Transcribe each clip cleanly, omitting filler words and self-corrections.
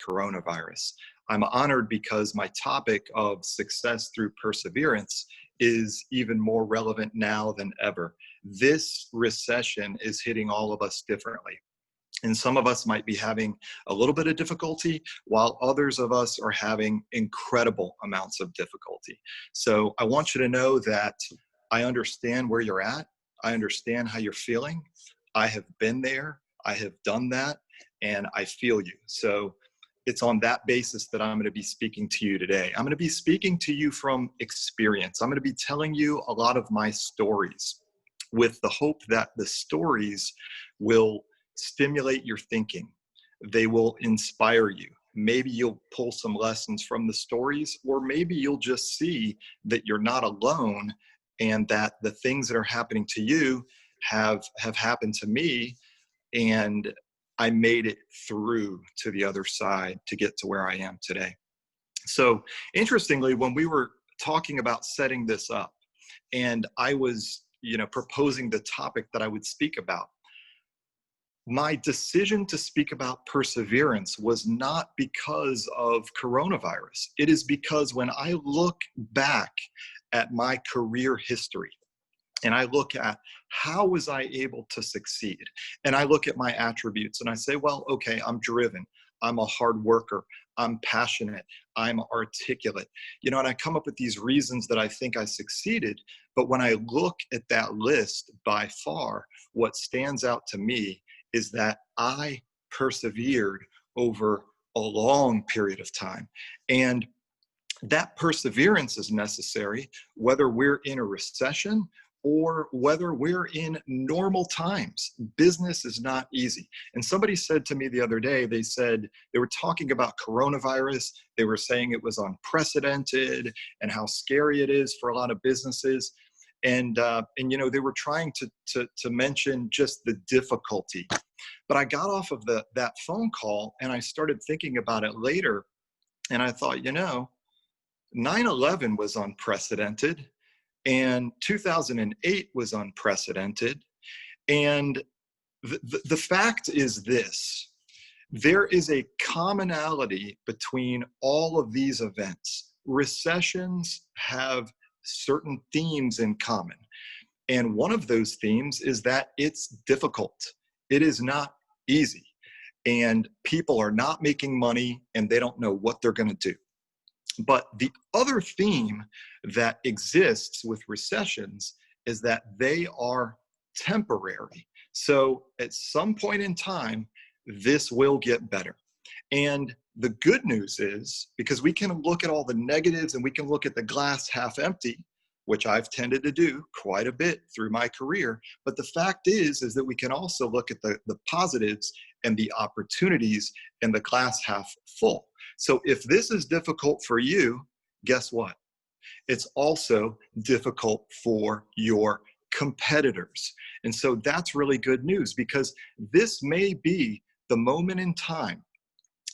coronavirus. I'm honored because my topic of success through perseverance is even more relevant now than ever. This recession is hitting all of us differently. And some of us might be having a little bit of difficulty, while others of us are having incredible amounts of difficulty. So I want you to know that I understand where you're at. I understand how you're feeling. I have been there. I have done that, and I feel you. So it's on that basis that I'm going to be speaking to you today. I'm going to be speaking to you from experience. I'm going to be telling you a lot of my stories with the hope that the stories will stimulate your thinking. They will inspire you. Maybe you'll pull some lessons from the stories, or maybe you'll just see that you're not alone and that the things that are happening to you have happened to me, and I made it through to the other side to get to where I am today. So interestingly, when we were talking about setting this up and I was, proposing the topic that I would speak about, my decision to speak about perseverance was not because of coronavirus. It is because when I look back at my career history and I look at how was I able to succeed, and I look at my attributes and I say, well, okay, I'm driven, I'm a hard worker, I'm passionate, I'm articulate, and I come up with these reasons that I think I succeeded. But when I look at that list, by far, what stands out to me is that I persevered over a long period of time. And that perseverance is necessary, whether we're in a recession or whether we're in normal times. Business is not easy. And somebody said to me the other day, they were talking about coronavirus. They were saying it was unprecedented and how scary it is for a lot of businesses. And they were trying to mention just the difficulty. But I got off of that phone call and I started thinking about it later. And I thought, 9/11 was unprecedented, and 2008 was unprecedented. And the fact is this: there is a commonality between all of these events. Recessions have certain themes in common. And one of those themes is that it's difficult. It is not easy. And people are not making money and they don't know what they're going to do. But the other theme that exists with recessions is that they are temporary. So at some point in time, this will get better. And the good news is, because we can look at all the negatives and we can look at the glass half empty, which I've tended to do quite a bit through my career. But the fact is that we can also look at the positives and the opportunities and the glass half full. So if this is difficult for you, guess what? It's also difficult for your competitors. And so that's really good news, because this may be the moment in time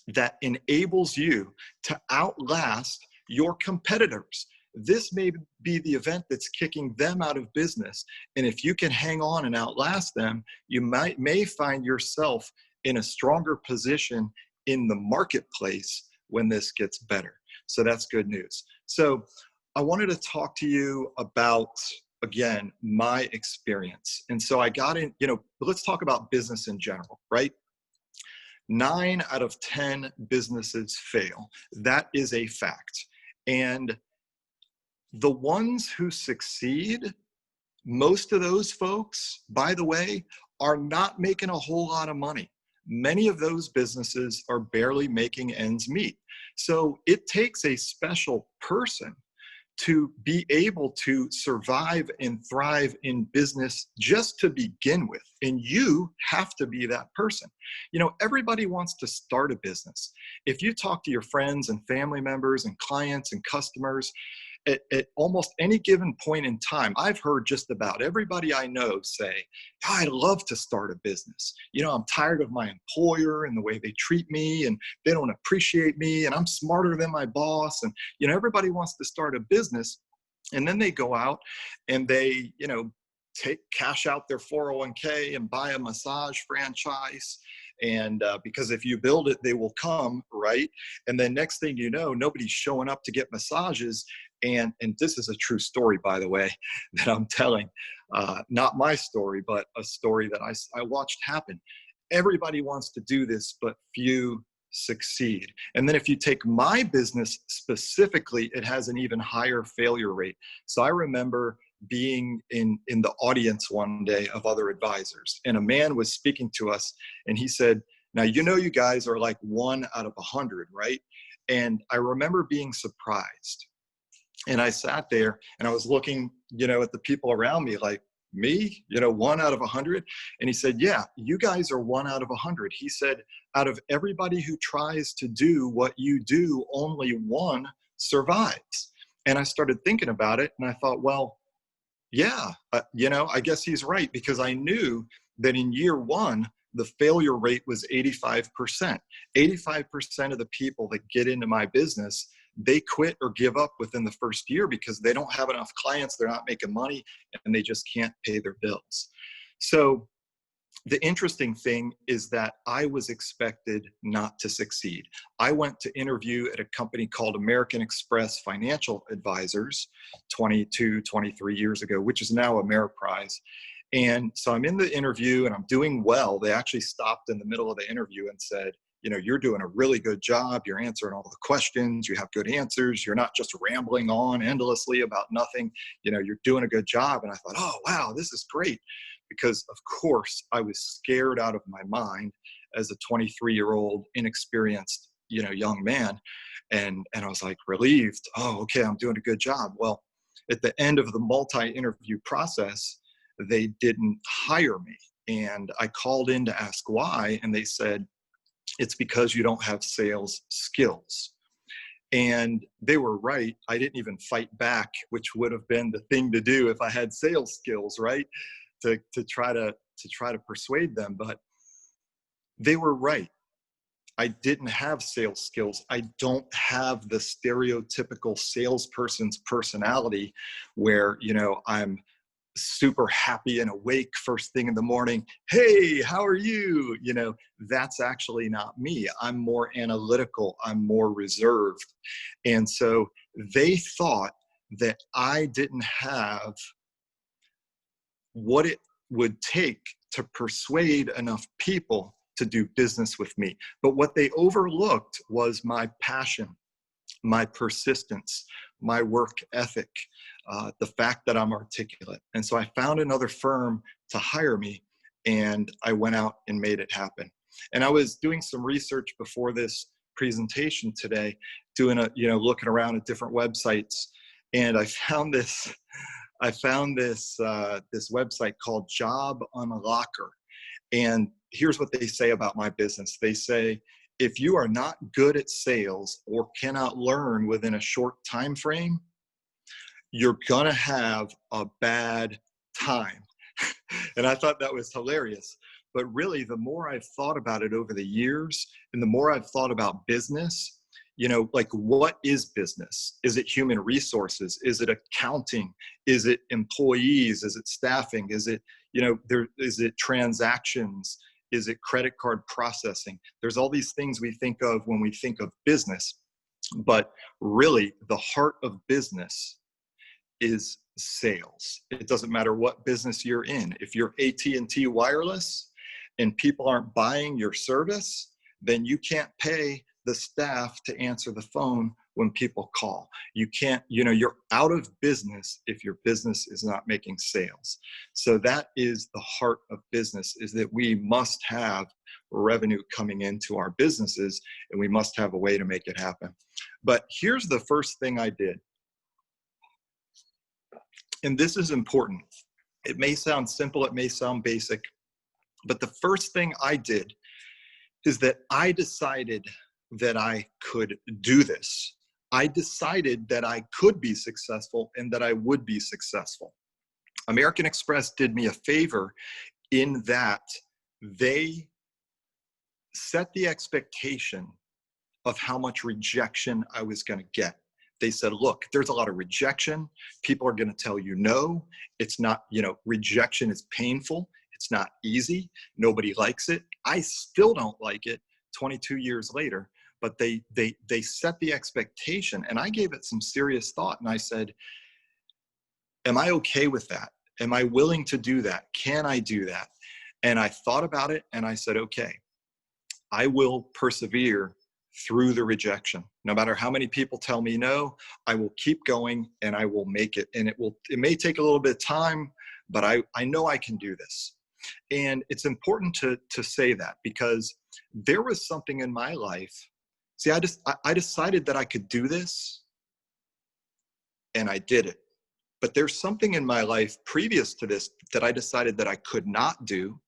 that enables you to outlast your competitors. This may be the event that's kicking them out of business. And if you can hang on and outlast them, you may find yourself in a stronger position in the marketplace when this gets better. So that's good news. So I wanted to talk to you about, again, my experience. And so I got in, let's talk about business in general, right? 9 out of 10 businesses fail. That is a fact. And the ones who succeed, most of those folks, by the way, are not making a whole lot of money. Many of those businesses are barely making ends meet. So it takes a special person to be able to survive and thrive in business just to begin with. And you have to be that person. Everybody wants to start a business. If you talk to your friends and family members and clients and customers, at almost any given point in time, I've heard just about everybody I know say, I'd love to start a business. I'm tired of my employer and the way they treat me, and they don't appreciate me, and I'm smarter than my boss. And, everybody wants to start a business. And then they go out and they, cash out their 401k and buy a massage franchise And because if you build it, they will come, right? And then next thing you know, nobody's showing up to get massages. And this is a true story, by the way, that I'm telling. Not my story, but a story that I watched happen. Everybody wants to do this, but few succeed. And then if you take my business specifically, it has an even higher failure rate. So I remember being in the audience one day of other advisors, and a man was speaking to us, and he said, now, you guys are like 1 out of 100, right? And I remember being surprised. And I sat there and I was looking, at the people around me like, me, 1 out of 100. And he said, yeah, you guys are 1 out of 100. He said, out of everybody who tries to do what you do, only one survives. And I started thinking about it, and I thought, well, yeah, I guess he's right, because I knew that in year one, the failure rate was 85%. 85% of the people that get into my business, they quit or give up within the first year because they don't have enough clients, they're not making money, and they just can't pay their bills. So the interesting thing is that I was expected not to succeed. I went to interview at a company called American Express Financial Advisors 22, 23 years ago, which is now Ameriprise. And so I'm in the interview and I'm doing well. They actually stopped in the middle of the interview and said, you're doing a really good job. You're answering all the questions. You have good answers. You're not just rambling on endlessly about nothing. You're doing a good job. And I thought, oh, wow, this is great. Because of course I was scared out of my mind as a 23-year-old inexperienced, young man. And I was like relieved. Oh, okay, I'm doing a good job. Well, at the end of the multi-interview process, they didn't hire me. And I called in to ask why. And they said, it's because you don't have sales skills. And they were right. I didn't even fight back, which would have been the thing to do if I had sales skills, right? To try to persuade them. But they were right. I didn't have sales skills. I don't have the stereotypical salesperson's personality where, I'm super happy and awake first thing in the morning. Hey, how are you? That's actually not me. I'm more analytical. I'm more reserved. And so they thought that I didn't have what it would take to persuade enough people to do business with me. But what they overlooked was my passion, my persistence, my work ethic, the fact that I'm articulate. And so I found another firm to hire me, and I went out and made it happen. And I was doing some research before this presentation today, looking around at different websites, and I found this website called Job Unlocker. And here's what they say about my business. They say, if you are not good at sales or cannot learn within a short time frame, you're gonna have a bad time. And I thought that was hilarious. But really, the more I've thought about it over the years, and the more I've thought about business, like, what is business? Is it human resources? Is it accounting? Is it employees? Is it staffing? Is it, is it transactions? Is it credit card processing? There's all these things we think of when we think of business, but really the heart of business is sales. It doesn't matter what business you're in. If you're AT&T Wireless and people aren't buying your service, then you can't pay the staff to answer the phone when people call. You can't, you're out of business if your business is not making sales. So that is the heart of business, is that we must have revenue coming into our businesses, and we must have a way to make it happen. But here's the first thing I did. And this is important. It may sound simple, it may sound basic, but the first thing I did is that I decided that I could do this. I decided that I could be successful and that I would be successful. American Express did me a favor in that they set the expectation of how much rejection I was going to get. They said, look, there's a lot of rejection. People are going to tell you no. It's not, rejection is painful. It's not easy. Nobody likes it. I still don't like it 22 years later, but they set the expectation, and I gave it some serious thought. And I said, am I okay with that? Am I willing to do that? Can I do that? And I thought about it and I said, okay, I will persevere through the rejection. No matter how many people tell me no, I will keep going and I will make it. And it may take a little bit of time, but I know I can do this. And it's important to say that, because there was something in my life. See, I decided that I could do this and I did it. But there's something in my life previous to this that I decided that I could not do.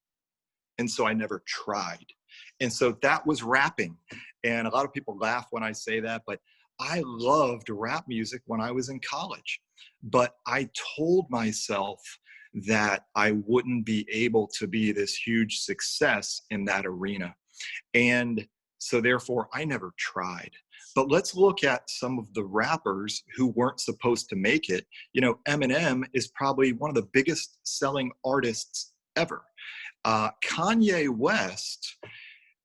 And so I never tried. And so that was rapping. And a lot of people laugh when I say that, but I loved rap music when I was in college. But I told myself that I wouldn't be able to be this huge success in that arena. And so therefore, I never tried. But let's look at some of the rappers who weren't supposed to make it. You know, Eminem is probably one of the biggest selling artists ever. Kanye West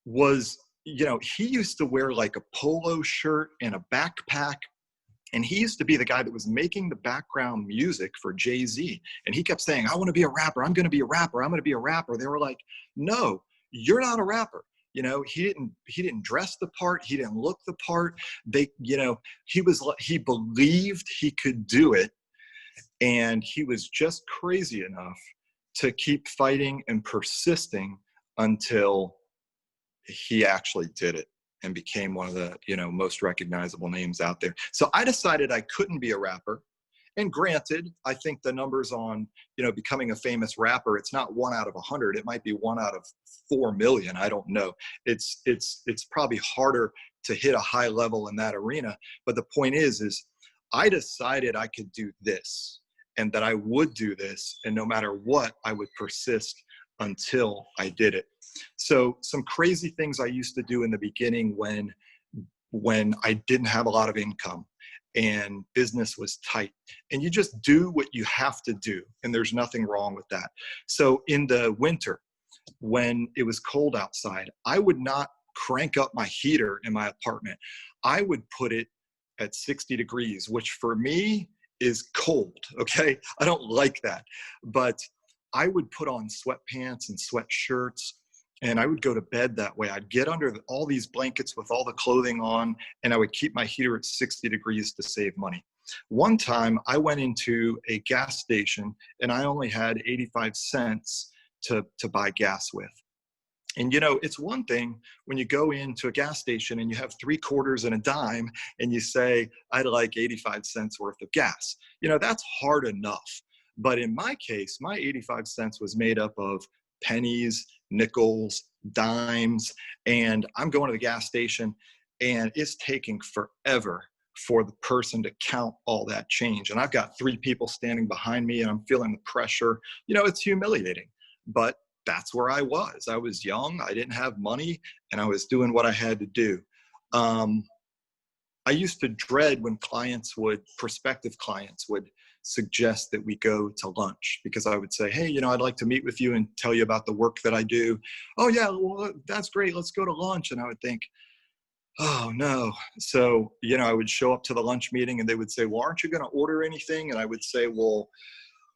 was, you know, he used to wear like a polo shirt and a backpack. And he used to be the guy that was making the background music for Jay-Z. And he kept saying, I want to be a rapper. I'm going to be a rapper. I'm going to be a rapper. They were like, no, you're not a rapper. You know, he didn't dress the part. He didn't look the part. He believed he could do it. And he was just crazy enough to keep fighting and persisting until he actually did it and became one of the, you know, most recognizable names out there. So I decided I couldn't be a rapper. And granted, I think the numbers on, you know, becoming a famous rapper, it's not 1 out of 100. It might be 1 out of 4 million. I don't know. It's probably harder to hit a high level in that arena. But the point is I decided I could do this and that I would do this. And no matter what, I would persist until I did it. So some crazy things I used to do in the beginning when I didn't have a lot of income and business was tight, and you just do what you have to do. And there's nothing wrong with that. So in the winter, when it was cold outside, I would not crank up my heater in my apartment. I would put it at 60 degrees, which for me is cold. Okay. I don't like that, but I would put on sweatpants and sweatshirts, and I would go to bed that way. I'd get under all these blankets with all the clothing on, and I would keep my heater at 60 degrees to save money. One time I went into a gas station and I only had 85 cents to buy gas with. And, you know, it's one thing when you go into a gas station and you have 3 quarters and a dime and you say, I'd like 85 cents worth of gas. You know, that's hard enough. But in my case, my 85 cents was made up of pennies, nickels, dimes, and I'm going to the gas station and it's taking forever for the person to count all that change. And I've got 3 people standing behind me and I'm feeling the pressure. You know, it's humiliating, but that's where I was. I was young, I didn't have money, and I was doing what I had to do. I used to dread when prospective clients would suggest that we go to lunch, because I would say, hey, you know, I'd like to meet with you and tell you about the work that I do. Oh yeah, well, that's great. Let's go to lunch. And I would think, oh no. So, you know, I would show up to the lunch meeting and they would say, well, aren't you going to order anything? And I would say, well,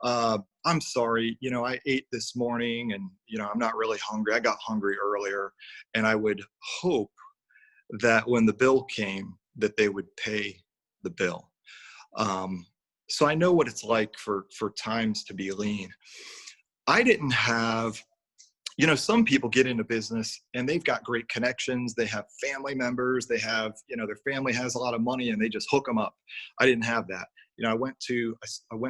I'm sorry, you know, I ate this morning and, you know, I'm not really hungry. I got hungry earlier. And I would hope that when the bill came, that they would pay the bill. So I know what it's like for times to be lean. I didn't have, you know, some people get into business and they've got great connections. They have family members. They have, you know, their family has a lot of money and they just hook them up. I didn't have that. You know, I went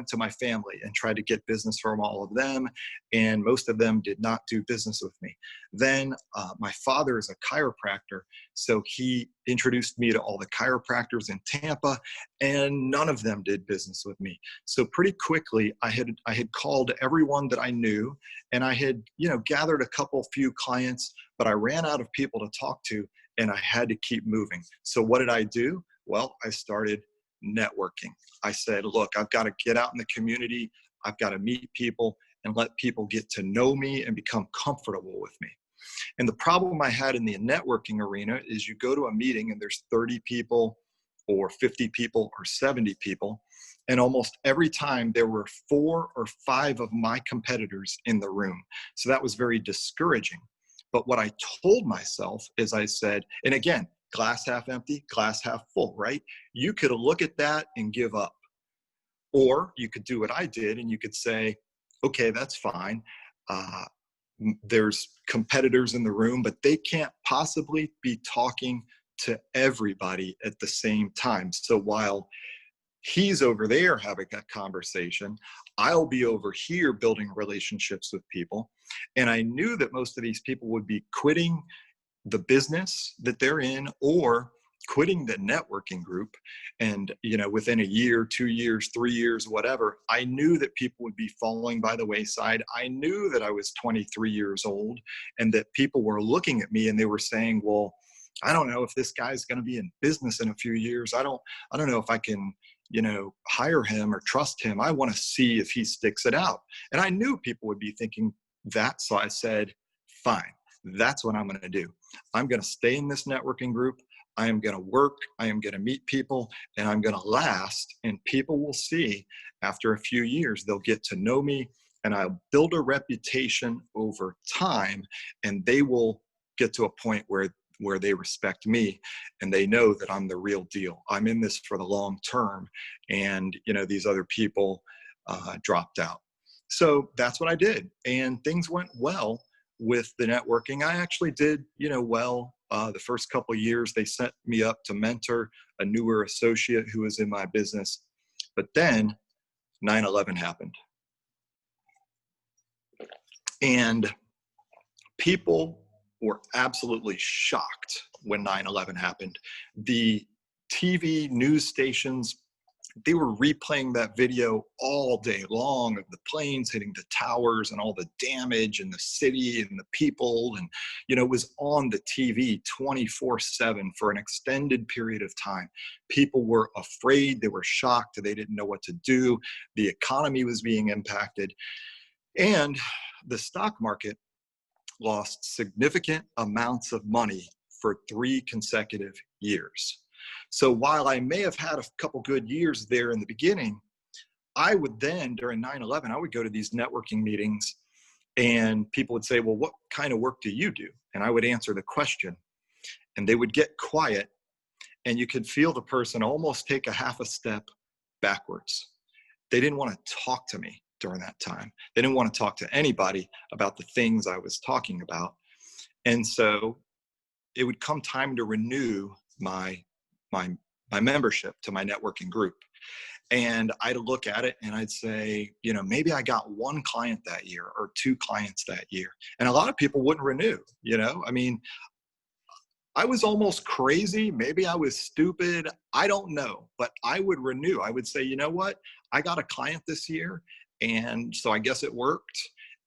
to my family and tried to get business from all of them, and most of them did not do business with me. Then my father is a chiropractor, so he introduced me to all the chiropractors in Tampa, and none of them did business with me. So pretty quickly, I had called everyone that I knew, and I had, you know, gathered a few clients, but I ran out of people to talk to, and I had to keep moving. So what did I do? Well, I started networking. I said, look, I've got to get out in the community. I've got to meet people. and let people get to know me and become comfortable with me. And the problem I had in the networking arena is you go to a meeting and there's 30 people or 50 people or 70 people. And almost every time there were 4 or 5 of my competitors in the room. So that was very discouraging. But what I told myself is I said, and again, glass half empty, glass half full, right? You could look at that and give up. Or you could do what I did and you could say, okay, that's fine. There's competitors in the room, but they can't possibly be talking to everybody at the same time. So while he's over there having a conversation, I'll be over here building relationships with people. And I knew that most of these people would be quitting the business that they're in or quitting the networking group. And, within a year, 2 years, 3 years, whatever, I knew that people would be falling by the wayside. I knew that I was 23 years old and that people were looking at me and they were saying, well, I don't know if this guy's going to be in business in a few years. I don't know if I can, hire him or trust him. I want to see if he sticks it out. And I knew people would be thinking that. So I said, fine, that's what I'm going to do. I'm going to stay in this networking group. I am going to work. I am going to meet people and I'm going to last. And people will see after a few years, they'll get to know me and I'll build a reputation over time and they will get to a point where they respect me and they know that I'm the real deal. I'm in this for the long term. And, these other people dropped out. So that's what I did. And things went well with the networking. I actually did, well. The first couple of years, they set me up to mentor a newer associate who was in my business. But then 9/11 happened. And people were absolutely shocked when 9/11 happened. The TV news stations, they were replaying that video all day long of the planes hitting the towers and all the damage in the city and the people. And, it was on the TV 24/7 for an extended period of time. People were afraid. They were shocked. They didn't know what to do. The economy was being impacted. And the stock market lost significant amounts of money for 3 consecutive years. So while I may have had a couple good years there in the beginning, I would then, during 9/11, I would go to these networking meetings and people would say, well, what kind of work do you do? And I would answer the question and they would get quiet and you could feel the person almost take a half a step backwards. They didn't want to talk to me during that time. They didn't want to talk to anybody about the things I was talking about. And so it would come time to renew my membership to my networking group. And I'd look at it and I'd say, maybe I got 1 client that year or 2 clients that year. And a lot of people wouldn't renew, I was almost crazy. Maybe I was stupid. I don't know, but I would renew. I would say, you know what? I got a client this year. And so I guess it worked.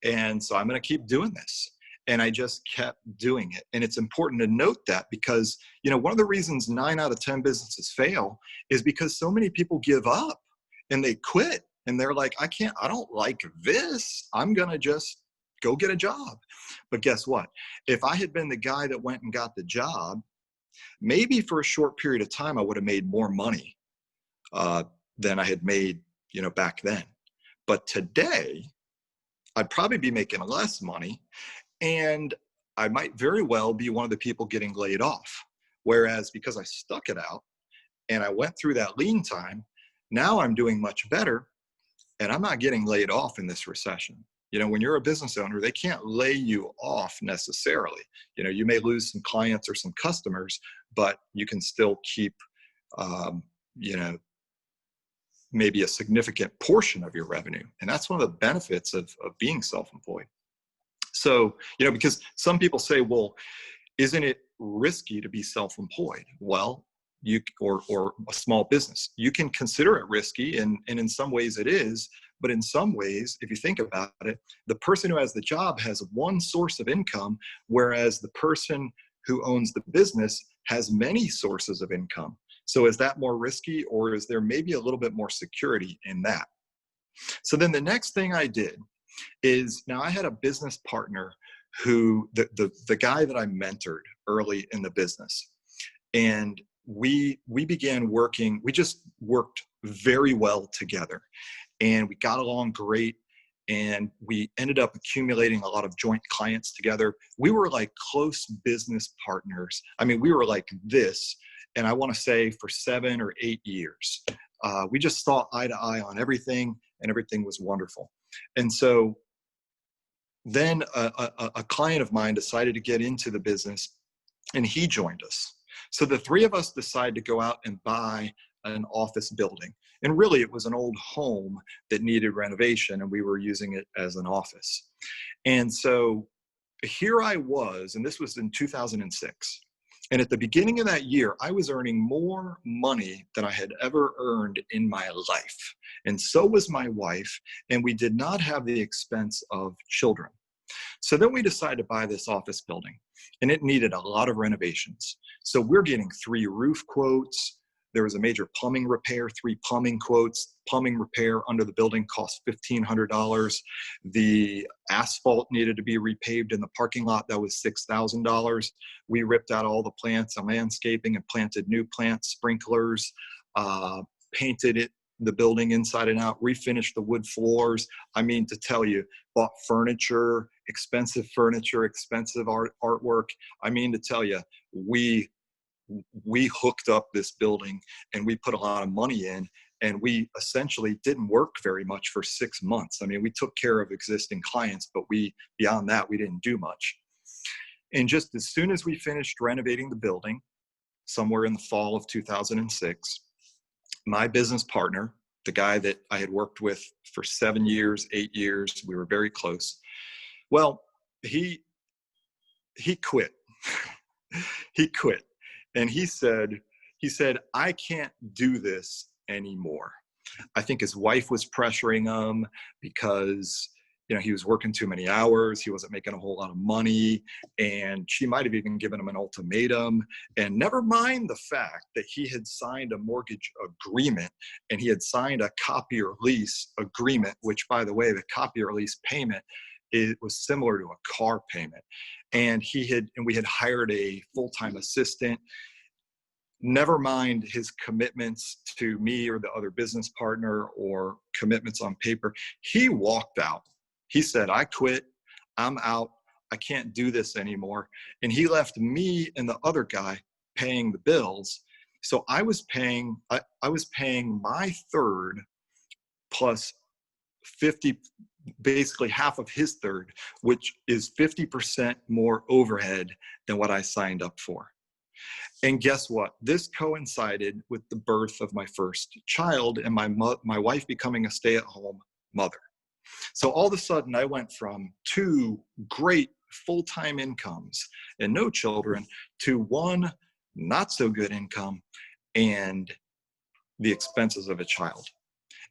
And so I'm going to keep doing this. And I just kept doing it. And it's important to note that because, one of the reasons 9 out of 10 businesses fail is because so many people give up and they quit and they're like, I don't like this. I'm going to just go get a job. But guess what? If I had been the guy that went and got the job, maybe for a short period of time, I would have made more money than I had made, back then. But today, I'd probably be making less money and I might very well be one of the people getting laid off. Whereas because I stuck it out and I went through that lean time, now I'm doing much better and I'm not getting laid off in this recession. When you're a business owner, they can't lay you off necessarily. You may lose some clients or some customers, but you can still keep, maybe a significant portion of your revenue. And that's one of the benefits of being self-employed. So, because some people say, well, isn't it risky to be self-employed? Well, or a small business, you can consider it risky. And in some ways it is, but in some ways, if you think about it, the person who has the job has one source of income, whereas the person who owns the business has many sources of income. So is that more risky, or is there maybe a little bit more security in that? So then the next thing I did is now I had a business partner who, the guy that I mentored early in the business. And we began working, we just worked very well together, and we got along great, and we ended up accumulating a lot of joint clients together. We were like close business partners. I mean, we were like this, and I want to say for 7 or 8 years. We just saw eye to eye on everything, and everything was wonderful. And so then a client of mine decided to get into the business, and he joined us. So the three of us decided to go out and buy an office building. And really, it was an old home that needed renovation, and we were using it as an office. And so here I was, and this was in 2006. And at the beginning of that year, I was earning more money than I had ever earned in my life. And so was my wife, and we did not have the expense of children. So then we decided to buy this office building, and it needed a lot of renovations. So we're getting 3 roof quotes. There was a major plumbing repair, 3 plumbing quotes. Plumbing repair under the building cost $1,500. The asphalt needed to be repaved in the parking lot. That was $6,000. We ripped out all the plants and landscaping and planted new plants, sprinklers, painted it, the building inside and out, refinished the wood floors. I mean, to tell you, bought furniture, expensive artwork. I mean, to tell you, we hooked up this building, and we put a lot of money in, and we essentially didn't work very much for 6 months. I mean, we took care of existing clients, but beyond that, we didn't do much. And just as soon as we finished renovating the building, somewhere in the fall of 2006, my business partner, the guy that I had worked with for 7 years, 8 years, we were very close. Well, he quit. He quit. And he said, I can't do this anymore. I think his wife was pressuring him because, he was working too many hours. He wasn't making a whole lot of money. And she might have even given him an ultimatum. And never mind the fact that he had signed a mortgage agreement, and he had signed a copy or lease agreement, which, by the way, the copy or lease payment, it was similar to a car payment. And we had hired a full-time assistant. Never mind his commitments to me or the other business partner or commitments on paper. He walked out. He said, I quit. I'm out. I can't do this anymore. And he left me and the other guy paying the bills. So I was paying my third plus 50, basically half of his third, which is 50% more overhead than what I signed up for. And guess what? This coincided with the birth of my first child and my wife becoming a stay-at-home mother. So all of a sudden, I went from 2 great full-time incomes and no children to 1 not so good income and the expenses of a child.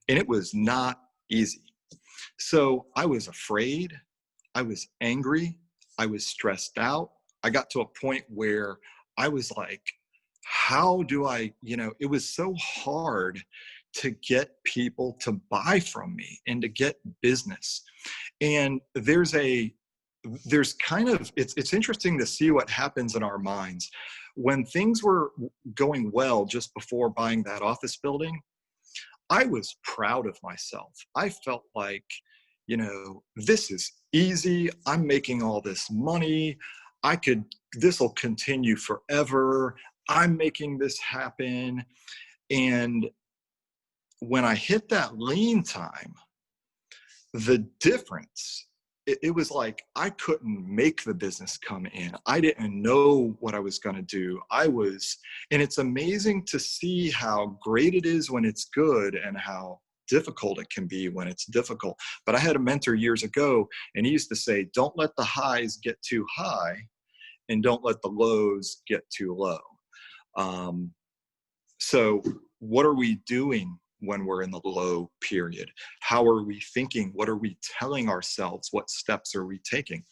And it was not easy. So I was afraid. I was angry. I was stressed out. I got to a point where I was like, how do I, it was so hard to get people to buy from me and to get business. And it's interesting to see what happens in our minds. When things were going well just before buying that office building, I was proud of myself. I felt like, this is easy. I'm making all this money. This will continue forever. I'm making this happen. And when I hit that lean time, the difference, it was like I couldn't make the business come in. I didn't know what I was going to do. And it's amazing to see how great it is when it's good and how difficult it can be when it's difficult. But I had a mentor years ago, and he used to say, don't let the highs get too high and don't let the lows get too low. So what are we doing when we're in the low period? How are we thinking? What are we telling ourselves? What steps are we taking?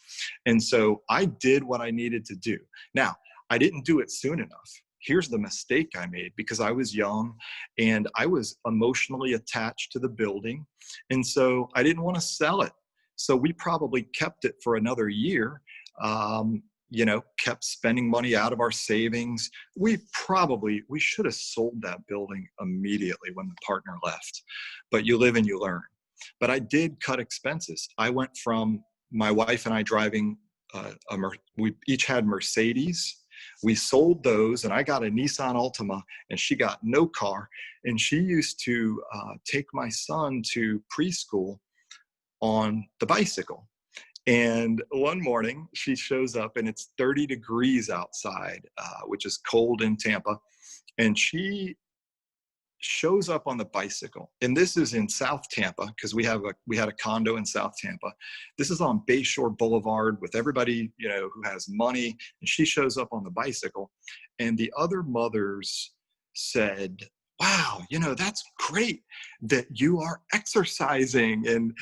And so I did what I needed to do. Now, I didn't do it soon enough. Here's the mistake I made, because I was young and I was emotionally attached to the building. And so I didn't want to sell it So we probably kept it for another year. Kept spending money out of our savings. We should have sold that building immediately when the partner left, but you live and you learn. But I did cut expenses. I went from my wife and I driving, we each had Mercedes. We sold those, and I got a Nissan Altima, and she got no car. And she used to take my son to preschool on the bicycle. And one morning she shows up, and it's 30 degrees outside, which is cold in Tampa. And she shows up on the bicycle. And this is in South Tampa, because we had a condo in South Tampa. This is on Bayshore Boulevard with everybody, who has money. And she shows up on the bicycle. And the other mothers said, wow, that's great that you are exercising. And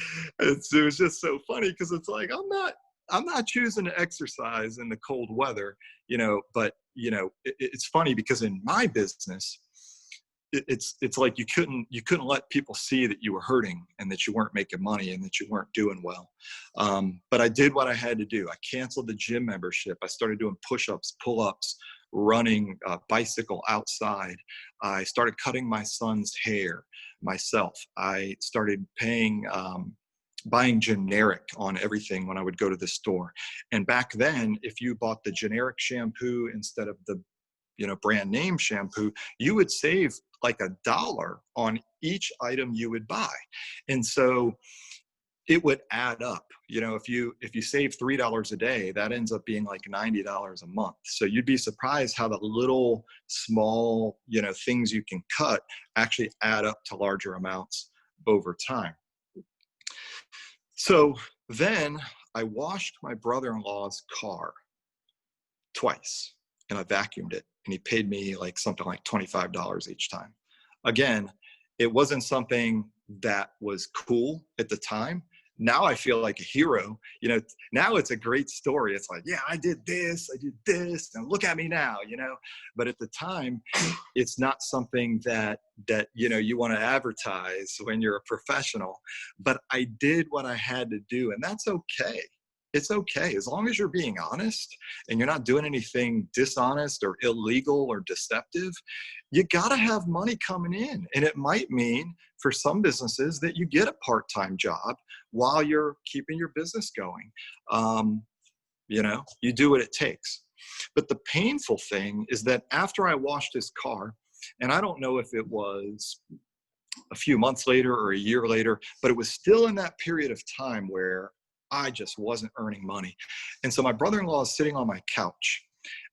it was just so funny, because it's like, I'm not choosing to exercise in the cold weather, but it's funny because in my business, it's like you couldn't let people see that you were hurting and that you weren't making money and that you weren't doing well. But I did what I had to do. I canceled the gym membership. I started doing push-ups, pull-ups, running, bicycle outside. I started cutting my son's hair myself. I started buying generic on everything when I would go to the store. And back then, if you bought the generic shampoo instead of the brand name shampoo, you would save like $1 on each item you would buy. And so it would add up. If you save $3 a day, that ends up being like $90 a month. So you'd be surprised how the little small, things you can cut actually add up to larger amounts over time. So then I washed my brother-in-law's car twice, and I vacuumed it, and he paid me something like $25 each time. Again, it wasn't something that was cool at the time. Now I feel like a hero. Now it's a great story. It's like, yeah, I did this, and look at me now, But at the time, it's not something that you want to advertise when you're a professional. But I did what I had to do, and that's okay. It's okay. As long as you're being honest and you're not doing anything dishonest or illegal or deceptive, you got to have money coming in. And it might mean for some businesses that you get a part-time job while you're keeping your business going. You do what it takes. But the painful thing is that after I washed his car, and I don't know if it was a few months later or a year later, but it was still in that period of time where I just wasn't earning money. And so my brother-in-law is sitting on my couch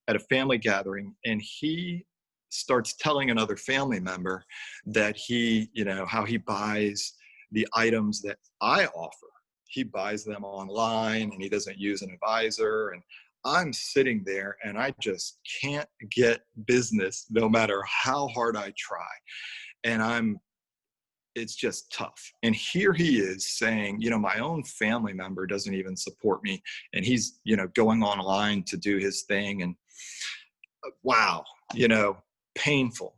at a family gathering, and he starts telling another family member that how he buys the items that I offer. He buys them online, and he doesn't use an advisor. And I'm sitting there, and I just can't get business no matter how hard I try. And it's just tough. And here he is saying, my own family member doesn't even support me. And he's, going online to do his thing. And wow, painful.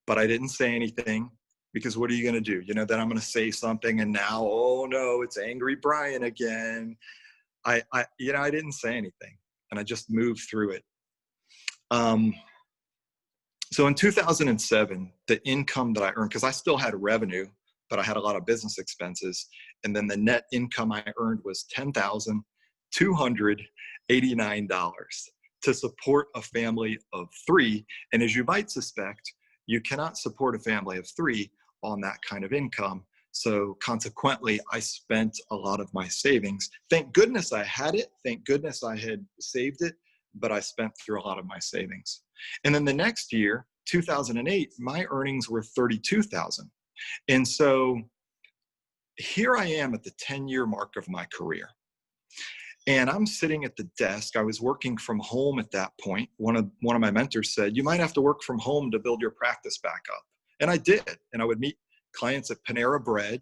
But I didn't say anything, because what are you going to do? Then I'm going to say something, and now, oh no, it's angry Brian again. I didn't say anything, and I just moved through it. So in 2007, the income that I earned, because I still had revenue, but I had a lot of business expenses. And then the net income I earned was $10,289 to support a family of 3. And as you might suspect, you cannot support a family of 3 on that kind of income. So consequently, I spent a lot of my savings. Thank goodness I had it. Thank goodness I had saved it, but I spent through a lot of my savings. And then the next year, 2008, my earnings were $32,000. And so here I am at the 10-year mark of my career. And I'm sitting at the desk. I was working from home at that point. One of my mentors said, you might have to work from home to build your practice back up. And I did. And I would meet clients at Panera Bread,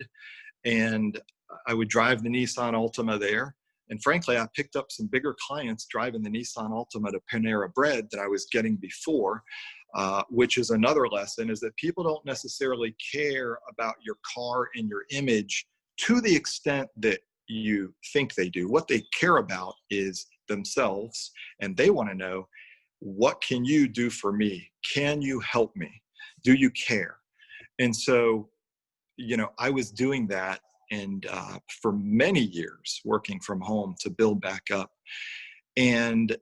and I would drive the Nissan Altima there. And frankly, I picked up some bigger clients driving the Nissan Altima to Panera Bread than I was getting before, which is another lesson, is that people don't necessarily care about your car and your image to the extent that you think they do. What they care about is themselves, and they want to know, what can you do for me? Can you help me? Do you care? And so, I was doing that, and for many years working from home to build back up. And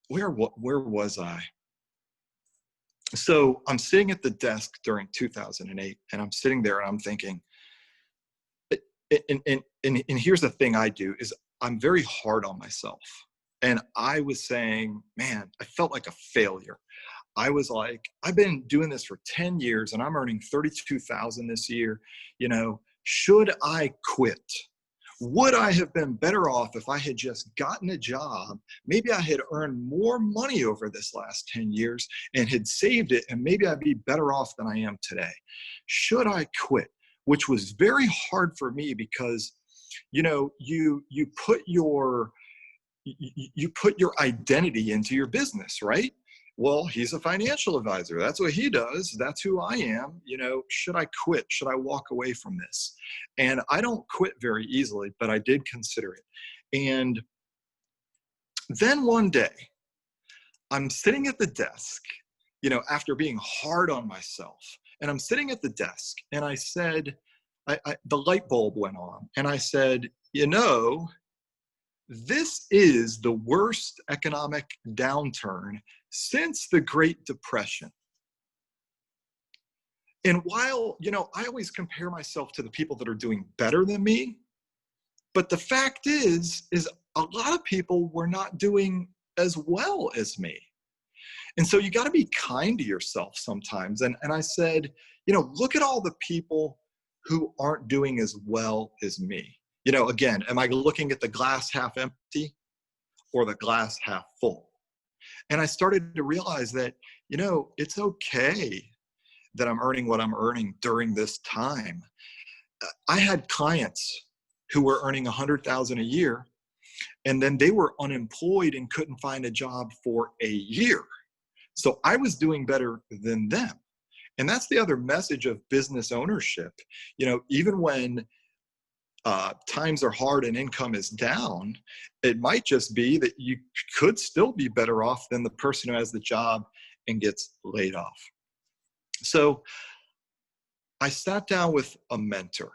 where was I? So I'm sitting at the desk during 2008, and I'm sitting there and I'm thinking, and here's the thing I do is I'm very hard on myself. And I was saying, man, I felt like a failure. I was like, I've been doing this for 10 years and I'm earning 32,000 this year. Should I quit? Would I have been better off if I had just gotten a job? Maybe I had earned more money over this last 10 years and had saved it, and maybe I'd be better off than I am today. Should I quit? Which was very hard for me because, you put your identity into your business, right? Well, he's a financial advisor. That's what he does. That's who I am. Should I quit? Should I walk away from this? And I don't quit very easily, but I did consider it. And then one day, I'm sitting at the desk, after being hard on myself, and I'm sitting at the desk, and I said, the light bulb went on, and I said, this is the worst economic downturn since the Great Depression. And while, I always compare myself to the people that are doing better than me, but the fact is a lot of people were not doing as well as me. And so you got to be kind to yourself sometimes. And I said, look at all the people who aren't doing as well as me. Again, am I looking at the glass half empty or the glass half full? And I started to realize that, it's okay that I'm earning what I'm earning during this time. I had clients who were earning $100,000 a year, and then they were unemployed and couldn't find a job for a year. So I was doing better than them. And that's the other message of business ownership. Even when times are hard and income is down, it might just be that you could still be better off than the person who has the job and gets laid off. So I sat down with a mentor,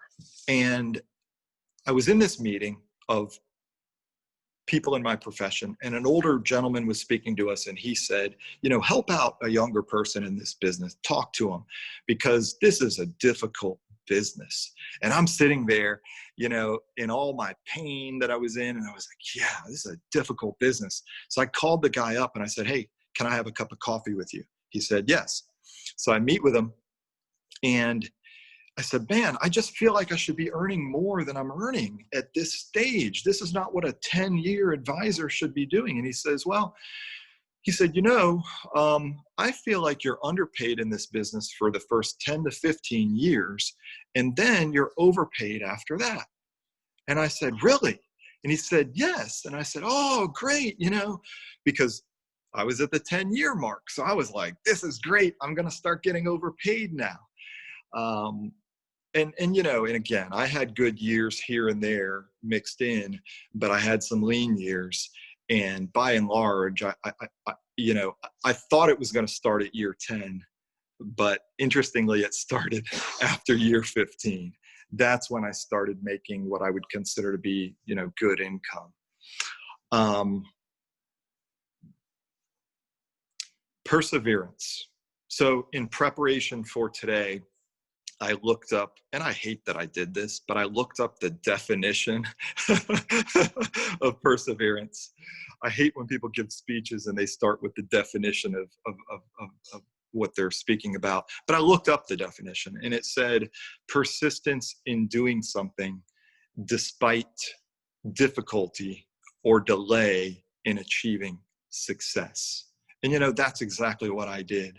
and I was in this meeting of people in my profession, and an older gentleman was speaking to us, and he said, help out a younger person in this business, talk to them, because this is a difficult business. And I'm sitting there, in all my pain that I was in, and I was like, yeah, this is a difficult business. So I called the guy up and I said, hey, can I have a cup of coffee with you? He said, yes. So I meet with him, and I said, man, I just feel like I should be earning more than I'm earning at this stage. This is not what a 10-year advisor should be doing. And he says, well, he said, I feel like you're underpaid in this business for the first 10 to 15 years, and then you're overpaid after that. And I said, really? And he said, yes. And I said, oh, great, because I was at the 10-year mark. So I was like, this is great. I'm going to start getting overpaid now. And again, I had good years here and there mixed in, but I had some lean years. And by and large, I thought it was going to start at year 10, but interestingly, it started after year 15. That's when I started making what I would consider to be, good income. Perseverance. So in preparation for today, I looked up, and I hate that I did this, but I looked up the definition of perseverance. I hate when people give speeches and they start with the definition of what they're speaking about. But I looked up the definition, and it said persistence in doing something despite difficulty or delay in achieving success. And that's exactly what I did.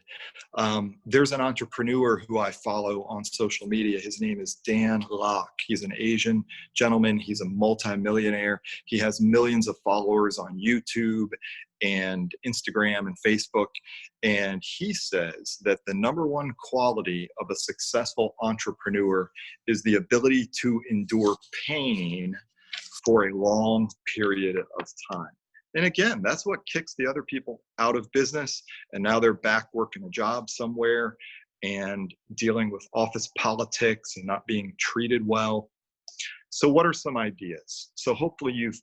There's an entrepreneur who I follow on social media. His name is Dan Lok. He's an Asian gentleman. He's a multimillionaire. He has millions of followers on YouTube and Instagram and Facebook. And he says that the number one quality of a successful entrepreneur is the ability to endure pain for a long period of time. And again, that's what kicks the other people out of business. And now they're back working a job somewhere and dealing with office politics and not being treated well. So what are some ideas? So hopefully you've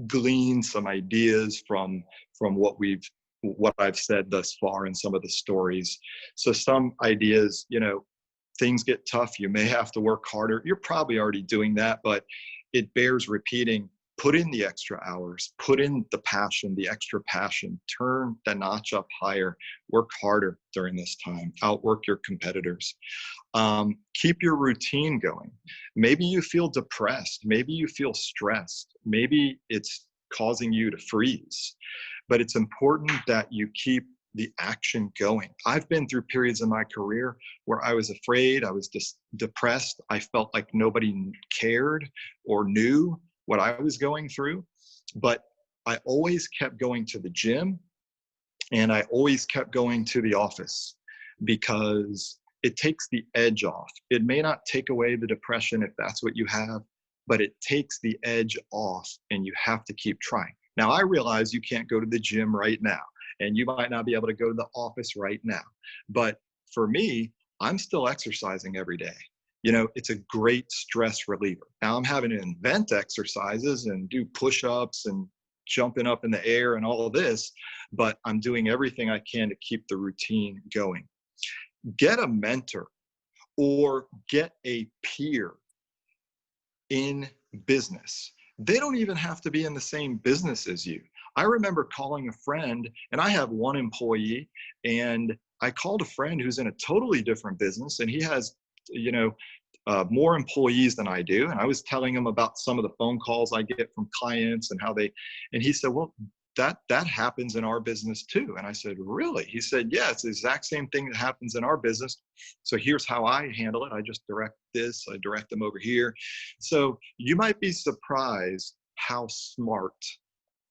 gleaned some ideas from what I've said thus far in some of the stories. So some ideas, things get tough. You may have to work harder. You're probably already doing that, but it bears repeating. Put in the extra hours, put in the passion, the extra passion, turn the notch up higher, work harder during this time, outwork your competitors. Keep your routine going. Maybe you feel depressed. Maybe you feel stressed. Maybe it's causing you to freeze. But it's important that you keep the action going. I've been through periods in my career where I was afraid, I was just depressed. I felt like nobody cared or knew what I was going through. But I always kept going to the gym and I always kept going to the office because it takes the edge off. It may not take away the depression if that's what you have, but it takes the edge off and you have to keep trying. Now, I realize you can't go to the gym right now and you might not be able to go to the office right now. But for me, I'm still exercising every day. It's a great stress reliever. Now I'm having to invent exercises and do push-ups and jumping up in the air and all of this, but I'm doing everything I can to keep the routine going. Get a mentor or get a peer in business. They don't even have to be in the same business as you. I remember calling a friend, and I have one employee, and I called a friend who's in a totally different business, and he has more employees than I do. And I was telling him about some of the phone calls I get from clients and and he said, well, that happens in our business too. And I said, really? He said, yeah, it's the exact same thing that happens in our business. So here's how I handle it. I just direct this, I direct them over here. So you might be surprised how smart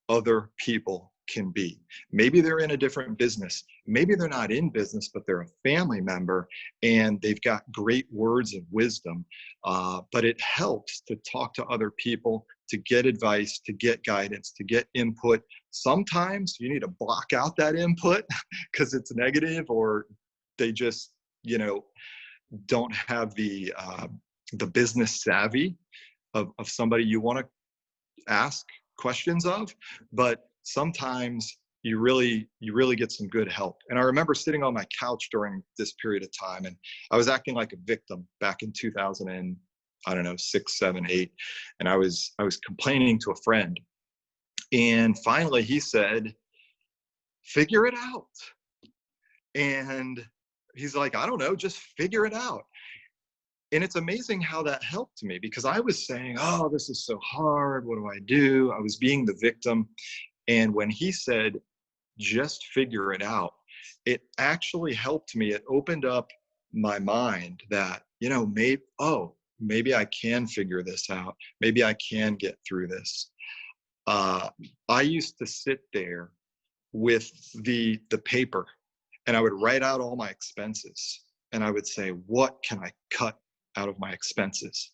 other people can be. Maybe they're in a different business. Maybe they're not in business, but they're a family member and they've got great words of wisdom. But it helps to talk to other people, to get advice, to get guidance, to get input. Sometimes you need to block out that input because it's negative, or they just, don't have the business savvy of somebody you want to ask questions of. But sometimes you really get some good help. And I remember sitting on my couch during this period of time, and I was acting like a victim back in 2000 and I don't know, 6, 7, 8. And I was complaining to a friend. And finally he said, figure it out. And he's like, I don't know, just figure it out. And it's amazing how that helped me, because I was saying, oh, this is so hard. What do I do? I was being the victim. And when he said, just figure it out, it actually helped me. It opened up my mind that, maybe I can figure this out. Maybe I can get through this. I used to sit there with the paper and I would write out all my expenses. And I would say, what can I cut out of my expenses?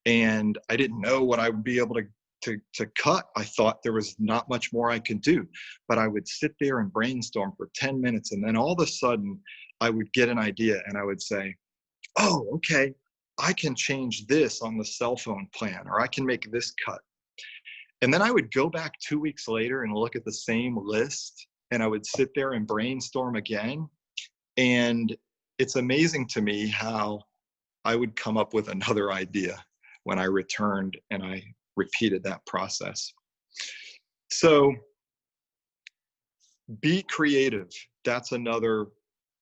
And I didn't know what I would be able to cut. I thought there was not much more I could do, but I would sit there and brainstorm for 10 minutes. And then all of a sudden I would get an idea and I would say, oh, okay, I can change this on the cell phone plan, or I can make this cut. And then I would go back 2 weeks later and look at the same list and I would sit there and brainstorm again. And it's amazing to me how I would come up with another idea when I returned and I repeated that process. So be creative. That's another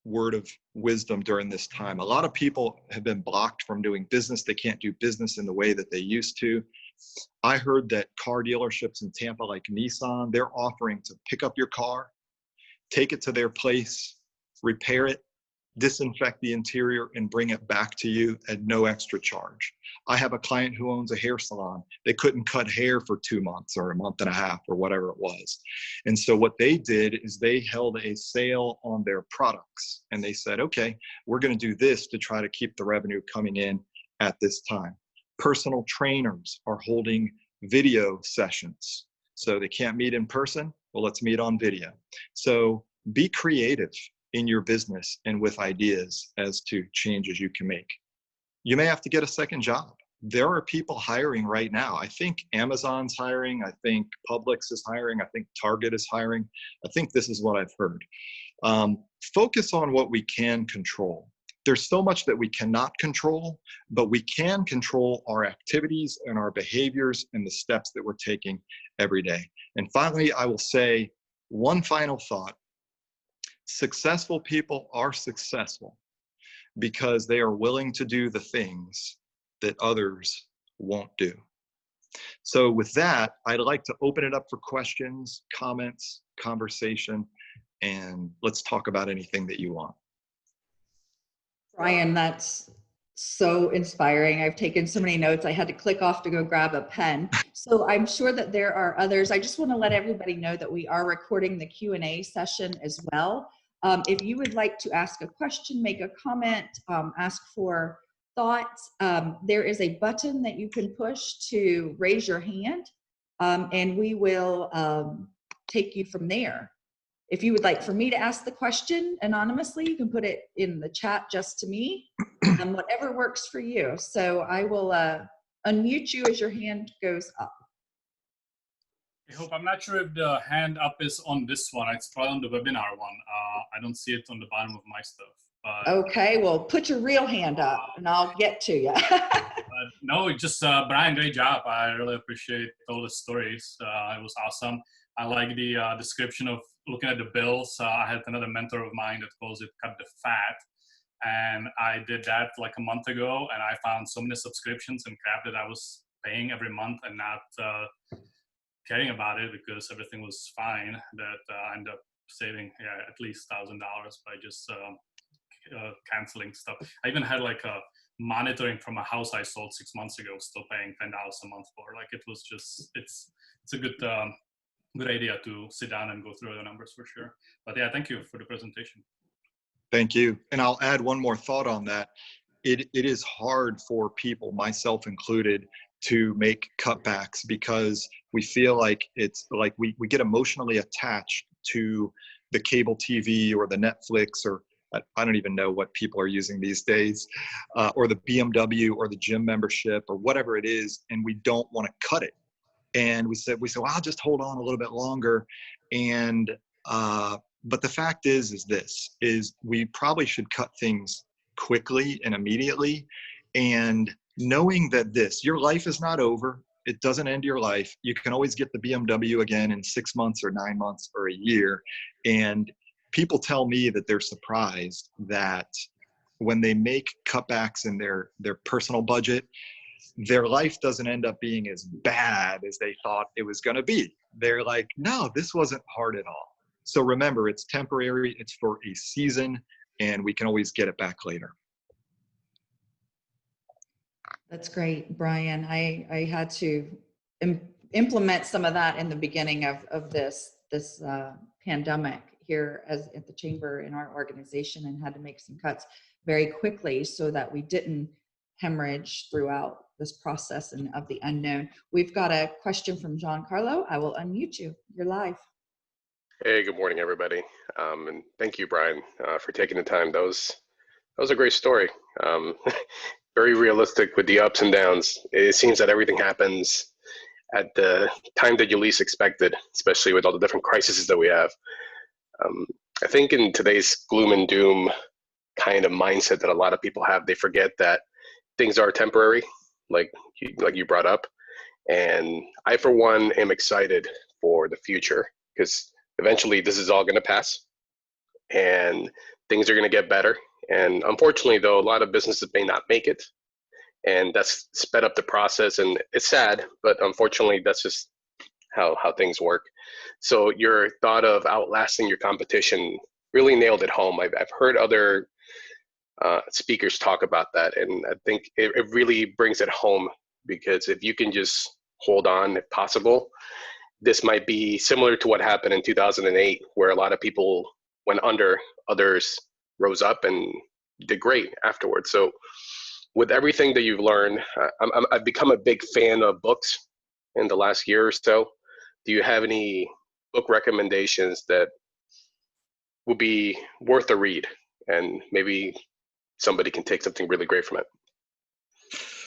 word of wisdom during this time. A lot of people have been blocked from doing business. They can't do business in the way that they used to. I heard that car dealerships in Tampa, like Nissan, they're offering to pick up your car, take it to their place, repair it, disinfect the interior, and bring it back to you at no extra charge. I have a client who owns a hair salon. They couldn't cut hair for 2 months or a month and a half or whatever it was. And so what they did is they held a sale on their products. And they said, okay, we're going to do this to try to keep the revenue coming in at this time. Personal trainers are holding video sessions. So they can't meet in person. Well, let's meet on video. So be creative in your business and with ideas as to changes you can make. You may have to get a second job. There are people hiring right now. I think Amazon's hiring. I think Publix is hiring. I think Target is hiring. I think this is what I've heard. Focus on what we can control. There's so much that we cannot control, but we can control our activities and our behaviors and the steps that we're taking every day. And finally, I will say one final thought. Successful people are successful because they are willing to do the things that others won't do. So with that, I'd like to open it up for questions, comments, conversation, and let's talk about anything that you want. Brian, that's so inspiring. I've taken so many notes. I had to click off to go grab a pen. So I'm sure that there are others. I just want to let everybody know that we are recording the Q&A session as well. If you would like to ask a question, make a comment, ask for thoughts, there is a button that you can push to raise your hand, and we will take you from there. If you would like for me to ask the question anonymously, you can put it in the chat just to me, whatever works for you. So I will unmute you as your hand goes up. I hope, I'm not sure if the hand up is on this one. It's probably on the webinar one. I don't see it on the bottom of my stuff. But, okay, well, put your real hand up and I'll get to you. No, just Brian, great job. I really appreciate all the stories. It was awesome. I like the description of looking at the bills. I had another mentor of mine that calls it cut the fat. And I did that like a month ago, and I found so many subscriptions and crap that I was paying every month and not caring about it because everything was fine, that I ended up saving at least $1,000 by just canceling stuff. I even had like a monitoring from a house I sold 6 months ago, still paying $10 a month for. Like it was just, it's a good idea to sit down and go through the numbers for sure. But yeah, thank you for the presentation. Thank you. And I'll add one more thought on that. It is hard for people, myself included, to make cutbacks because we feel like it's like we get emotionally attached to the cable TV or the Netflix, or I don't even know what people are using these days, or the BMW or the gym membership or whatever it is, and we don't want to cut it. And we said, well, I'll just hold on a little bit longer. And but the fact is we probably should cut things quickly and immediately. And knowing that your life is not over, it doesn't end your life. You can always get the BMW again in 6 months or 9 months or a year. And people tell me that they're surprised that when they make cutbacks in their personal budget, their life doesn't end up being as bad as they thought it was going to be. They're like, no, this wasn't hard at all. So remember, it's temporary, it's for a season, and we can always get it back later. That's great, Brian. I had to implement some of that in the beginning of this pandemic here at the chamber in our organization, and had to make some cuts very quickly so that we didn't hemorrhage throughout this process and of the unknown. We've got a question from Giancarlo. I will unmute you. You're live. Hey, good morning, everybody. And thank you, Brian, for taking the time. That was a great story. Very realistic with the ups and downs. It seems that everything happens at the time that you least expected, especially with all the different crises that we have. I think in today's gloom and doom kind of mindset that a lot of people have, they forget that things are temporary, like you brought up. And I, for one, am excited for the future because eventually this is all going to pass and things are going to get better. And unfortunately, though, a lot of businesses may not make it. And that's sped up the process. And it's sad, but unfortunately, that's just how things work. So your thought of outlasting your competition really nailed it home. I've heard other speakers talk about that. And I think it really brings it home, because if you can just hold on, if possible, this might be similar to what happened in 2008, where a lot of people went under, others rose up and did great afterwards. So with everything that you've learned, I've become a big fan of books. in the last year or so. Do you have any book recommendations that would be worth a read, and maybe somebody can take something really great from it?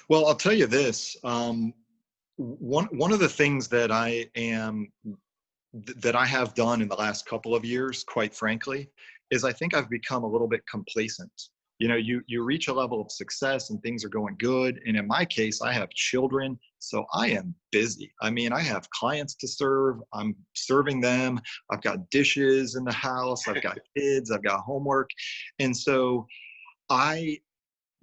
Well, I'll tell you this. One of the things that that I have done in the last couple of years, quite frankly, is I think I've become a little bit complacent. You reach a level of success and things are going good. And in my case, I have children, so I am busy. I mean, I have clients to serve. I'm serving them. I've got dishes in the house. I've got kids. I've got homework. And so I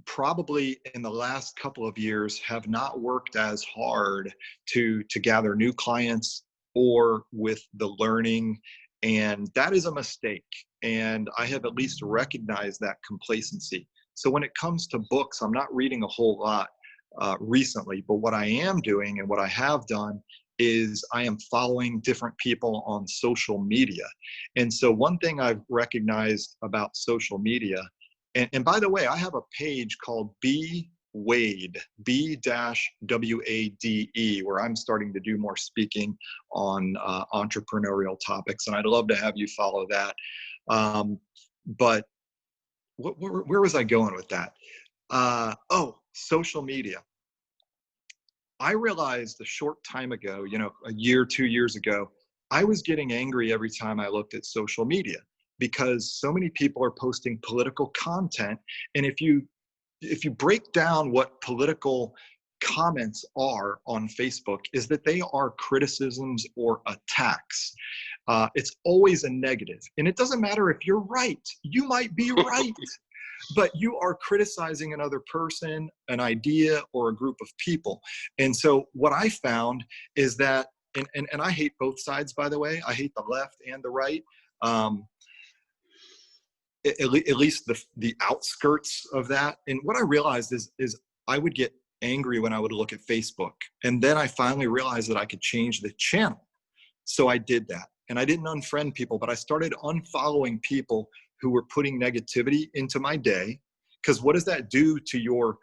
probably in the last couple of years have not worked as hard to gather new clients or with the learning, and that is a mistake, and I have at least recognized that complacency. So when it comes to books, I'm not reading a whole lot recently, but what I am doing and what I have done is I am following different people on social media. And so one thing I've recognized about social media, and by the way, I have a page called B Wade, B-W-A-D-E, where I'm starting to do more speaking on entrepreneurial topics, and I'd love to have you follow that. But where was I going with that? Social media. I realized a short time ago, a year, 2 years ago, I was getting angry every time I looked at social media because so many people are posting political content. And if you break down what political comments are on Facebook, is that they are criticisms or attacks. It's always a negative. And it doesn't matter if you're right. You might be right, but you are criticizing another person, an idea, or a group of people. And so what I found is that, and I hate both sides, by the way. I hate the left and the right. At least the outskirts of that. And what I realized is I would get angry when I would look at Facebook. And then I finally realized that I could change the channel. So I did that. And I didn't unfriend people, but I started unfollowing people who were putting negativity into my day. Because what does that do to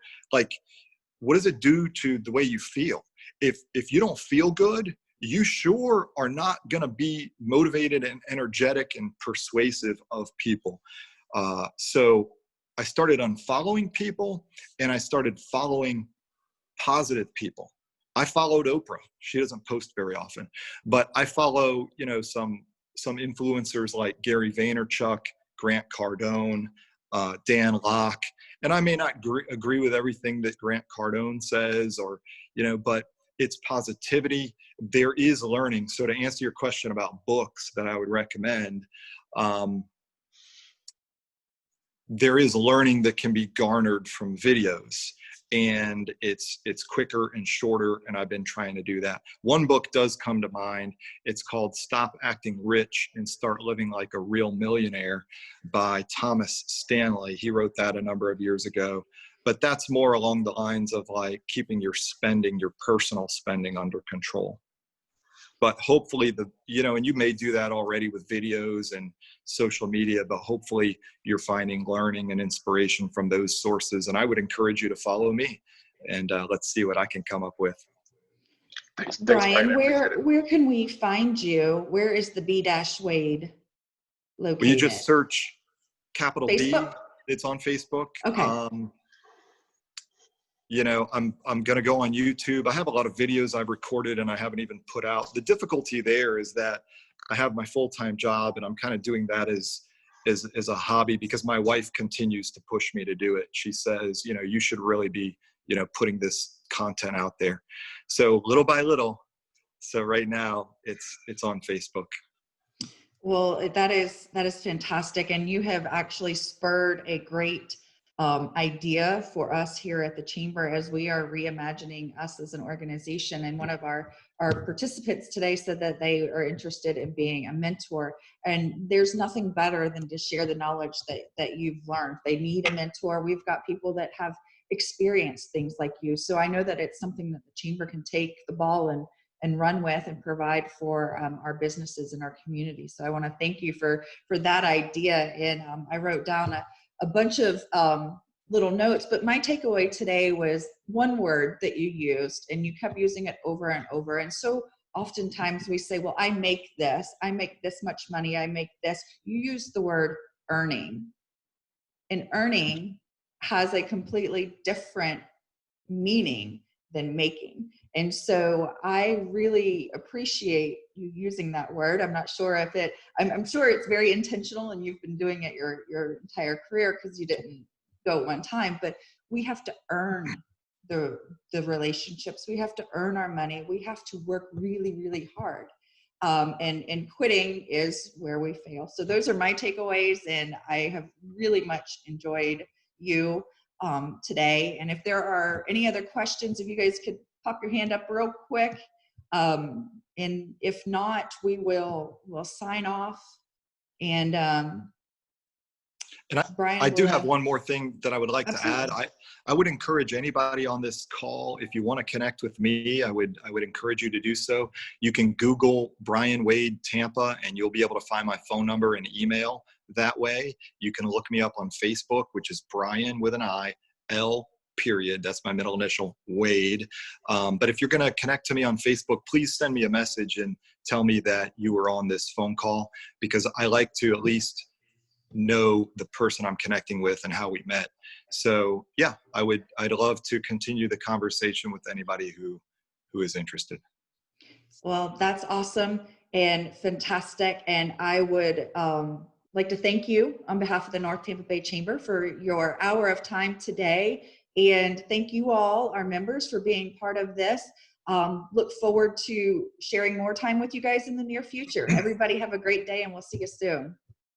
what does it do to the way you feel? If you don't feel good, you sure are not going to be motivated and energetic and persuasive of people. So I started unfollowing people, and I started following positive people. I followed Oprah. She doesn't post very often, but I follow, some influencers like Gary Vaynerchuk, Grant Cardone, Dan Locke. And I may not agree with everything that Grant Cardone says, but it's positivity. There is learning. So to answer your question about books that I would recommend, there is learning that can be garnered from videos, and it's quicker and shorter, and I've been trying to do that. One book does come to mind. It's called Stop Acting Rich and Start Living Like a Real Millionaire by Thomas Stanley. He wrote that a number of years ago, but that's more along the lines of like keeping your personal spending under control. But hopefully and you may do that already with videos and social media, but hopefully you're finding learning and inspiration from those sources. And I would encourage you to follow me, and let's see what I can come up with. Thanks, Brian, where can we find you? Where is the B-Wade located? Well, you just search capital Facebook? B. It's on Facebook. Okay. I'm going to go on YouTube. I have a lot of videos I've recorded and I haven't even put out. The difficulty there is that I have my full-time job, and I'm kind of doing that as a hobby because my wife continues to push me to do it. She says, you should really be, putting this content out there. So little by little. So right now it's on Facebook. Well, that is fantastic. And you have actually spurred a great idea for us here at the Chamber as we are reimagining us as an organization. And one of our participants today said that they are interested in being a mentor. And there's nothing better than to share the knowledge that you've learned. They need a mentor. We've got people that have experienced things like you. So I know that it's something that the Chamber can take the ball and run with and provide for our businesses and our community. So I want to thank you for that idea. And I wrote down a bunch of little notes, but my takeaway today was one word that you used, and you kept using it over and over. And so oftentimes we say, well, I make this much money, I make this. You use the word earning, and earning has a completely different meaning than making. And so I really appreciate you using that word. I'm not sure if I'm sure it's very intentional and you've been doing it your entire career, because you didn't go at one time, but we have to earn the relationships. We have to earn our money. We have to work really, really hard. And quitting is where we fail. So those are my takeaways, and I have really much enjoyed you today. And if there are any other questions, if you guys could pop your hand up real quick. And if not, we'll sign off. And Brian, I do have one more thing that I would like absolutely. to add. I would encourage anybody on this call, if you want to connect with me, I would encourage you to do so. You can Google Brian Wade Tampa, and you'll be able to find my phone number and email that way. You can look me up on Facebook, which is Brian with an I, L period. That's my middle initial, Wade. But if you're going to connect to me on Facebook, please send me a message and tell me that you were on this phone call, because I like to at least know the person I'm connecting with and how we met. So yeah, I'd love to continue the conversation with anybody who is interested. Well, that's awesome and fantastic. And I would like to thank you on behalf of the North Tampa Bay Chamber for your hour of time today. And thank you all, our members, for being part of this. Look forward to sharing more time with you guys in the near future. Everybody have a great day, and we'll see you soon.